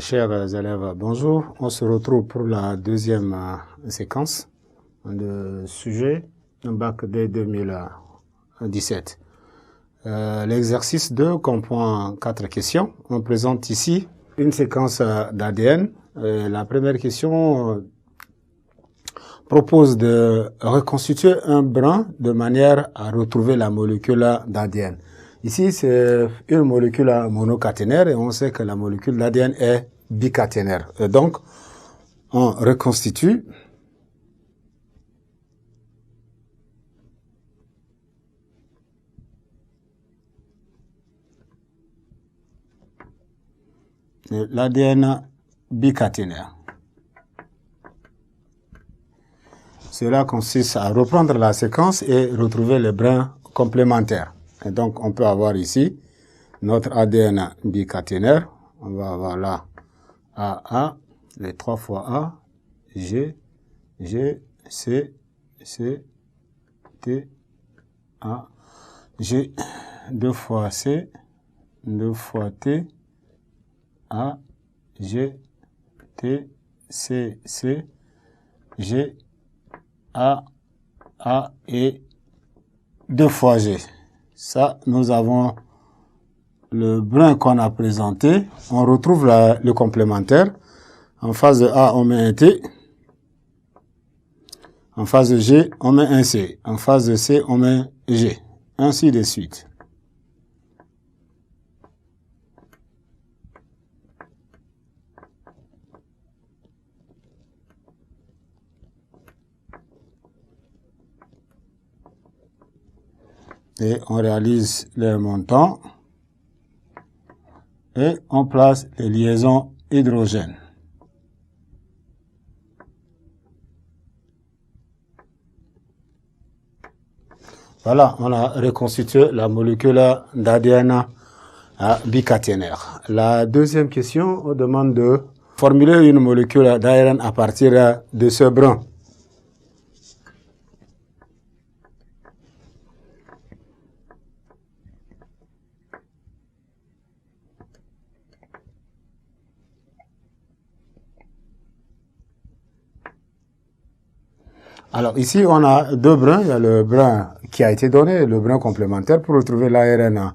Chers élèves, bonjour. On se retrouve pour la deuxième séquence de sujet bac D 2017. L'exercice 2 comprend 4 questions. On présente ici une séquence d'ADN. La première question propose de reconstituer un brin de manière à retrouver la molécule d'ADN. Ici, c'est une molécule monocaténaire et on sait que la molécule d'ADN est bicaténaire. Et donc, on reconstitue l'ADN bicaténaire. Cela consiste à reprendre la séquence et retrouver les brins complémentaires. Et donc, on peut avoir ici notre ADN bicaténaire. On va avoir là AA, les 3 fois A, G, C, T, A, G, 2 fois C, 2 fois T, A, G, T, C, G, A et 2 fois G. Ça, nous avons le brin qu'on a présenté. On retrouve le complémentaire. En phase de A, on met un T. En phase de G, on met un C. En phase de C, on met G. Ainsi de suite. Et on réalise les montants et on place les liaisons hydrogène. Voilà, on a reconstitué la molécule d'ADN bicaténaire. La deuxième question, on demande de formuler une molécule d'ARN à partir de ce brin. Alors ici, on a deux brins. Il y a le brin qui a été donné, le brin complémentaire. Pour retrouver l'ARN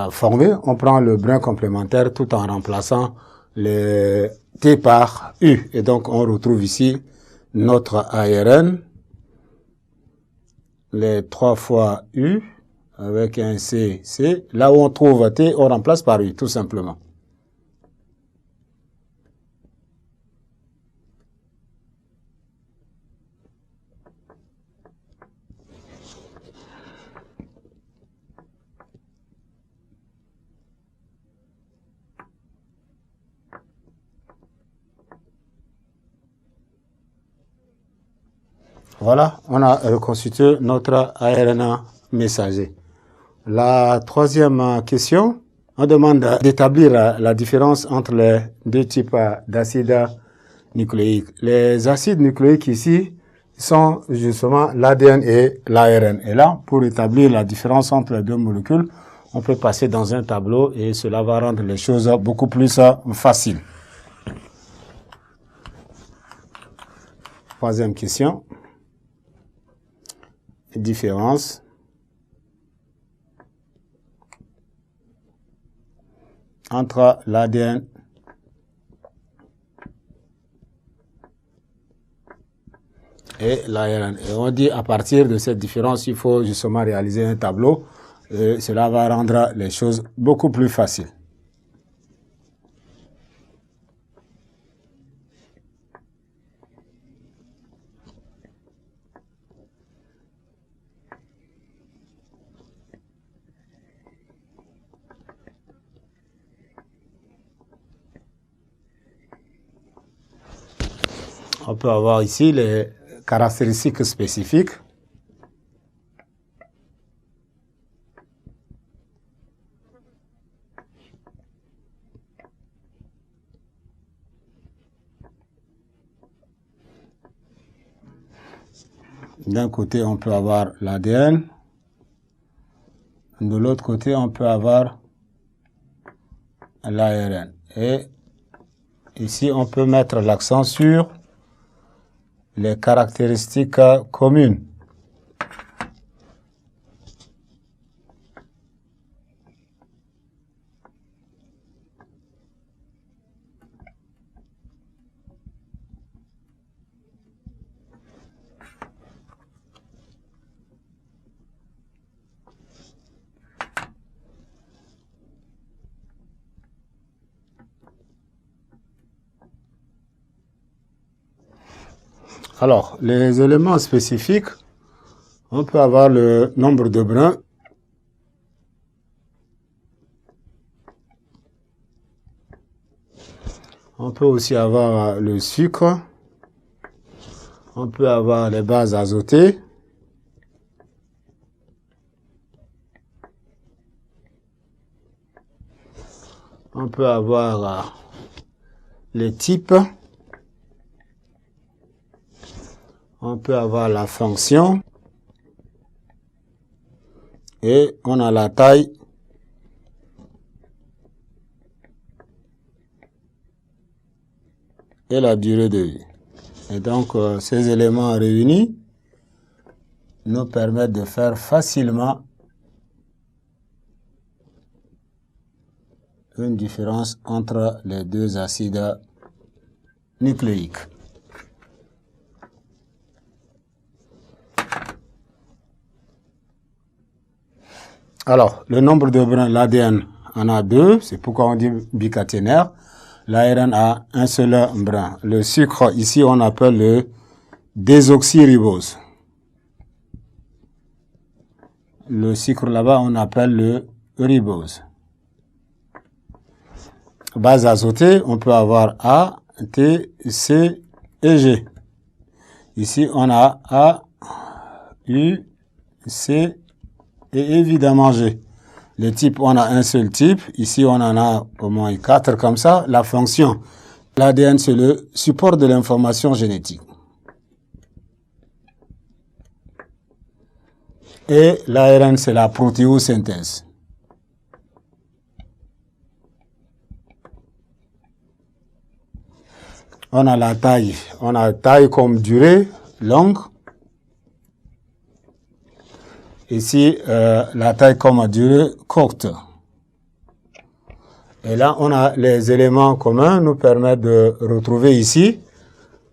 formé, on prend le brin complémentaire tout en remplaçant le T par U. Et donc, on retrouve ici notre ARN, les 3 fois U, avec un C. Là où on trouve T, on remplace par U, tout simplement. Voilà, on a reconstitué notre ARN messager. La troisième question, on demande d'établir la différence entre les deux types d'acides nucléiques. Les acides nucléiques ici sont justement l'ADN et l'ARN. Et là, pour établir la différence entre les deux molécules, on peut passer dans un tableau et cela va rendre les choses beaucoup plus faciles. Troisième question. Différence entre l'ADN et l'ARN. Et on dit à partir de cette différence, il faut justement réaliser un tableau et cela va rendre les choses beaucoup plus faciles. On peut avoir ici les caractéristiques spécifiques. D'un côté, on peut avoir l'ADN. De l'autre côté, on peut avoir l'ARN. Et ici on peut mettre l'accent sur les caractéristiques communes. Alors, les éléments spécifiques, on peut avoir le nombre de brins. On peut aussi avoir le sucre. On peut avoir les bases azotées. On peut avoir les types. On peut avoir la fonction. Et on a la taille. Et la durée de vie. Et donc, ces éléments réunis nous permettent de faire facilement une différence entre les deux acides nucléiques. Alors, le nombre de brins, l'ADN en a 2, c'est pourquoi on dit bicaténaire. L'ARN a un seul brin. Le sucre, ici, on appelle le désoxyribose. Le sucre là-bas, on appelle le ribose. Base azotée, on peut avoir A, T, C et G. Ici, on a A, U, C et évidemment G. Les types, on a un seul type. Ici, on en a au moins 4 comme ça. La fonction, l'ADN, c'est le support de l'information génétique. Et l'ARN, c'est la protéosynthèse. On a la taille. On a taille comme durée, longue. Ici, la taille comme durée courte. Et là, on a les éléments communs nous permettent de retrouver ici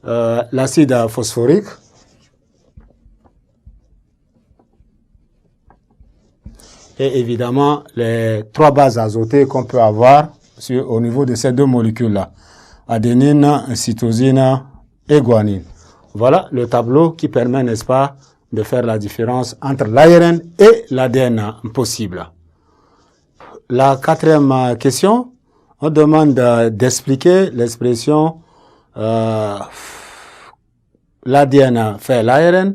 l'acide phosphorique. Et évidemment, les 3 bases azotées qu'on peut avoir au niveau de ces 2 molécules-là. Adénine, cytosine et guanine. Voilà le tableau qui permet, n'est-ce pas, de faire la différence entre l'ARN et l'ADN possible. La 4e question, on demande d'expliquer l'expression l'ADN fait l'ARN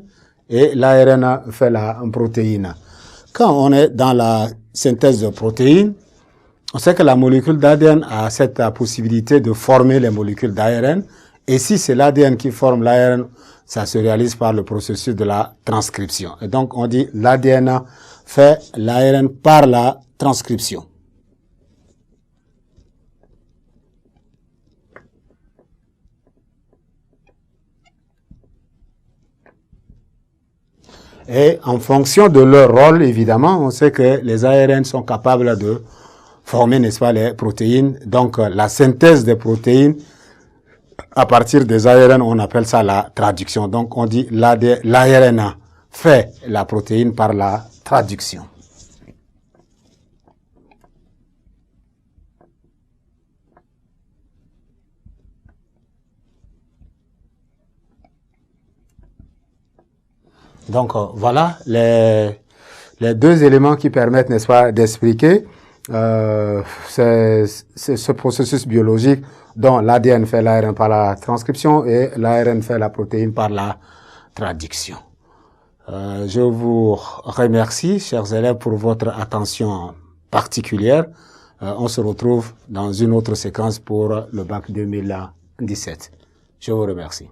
et l'ARN fait la protéine. Quand on est dans la synthèse de protéines, on sait que la molécule d'ADN a cette possibilité de former les molécules d'ARN. Et si c'est l'ADN qui forme l'ARN, ça se réalise par le processus de la transcription. Et donc, on dit l'ADN fait l'ARN par la transcription. Et en fonction de leur rôle, évidemment, on sait que les ARN sont capables de former, n'est-ce pas, les protéines. Donc, la synthèse des protéines, à partir des ARN, on appelle ça la traduction. Donc, on dit l'ARN fait la protéine par la traduction. Donc, voilà les 2 éléments qui permettent, n'est-ce pas, d'expliquer ce processus biologique dont l'ADN fait l'ARN par la transcription et l'ARN fait la protéine par la traduction. Je vous remercie, chers élèves, pour votre attention particulière. On se retrouve dans une autre séquence pour le bac 2017. Je vous remercie.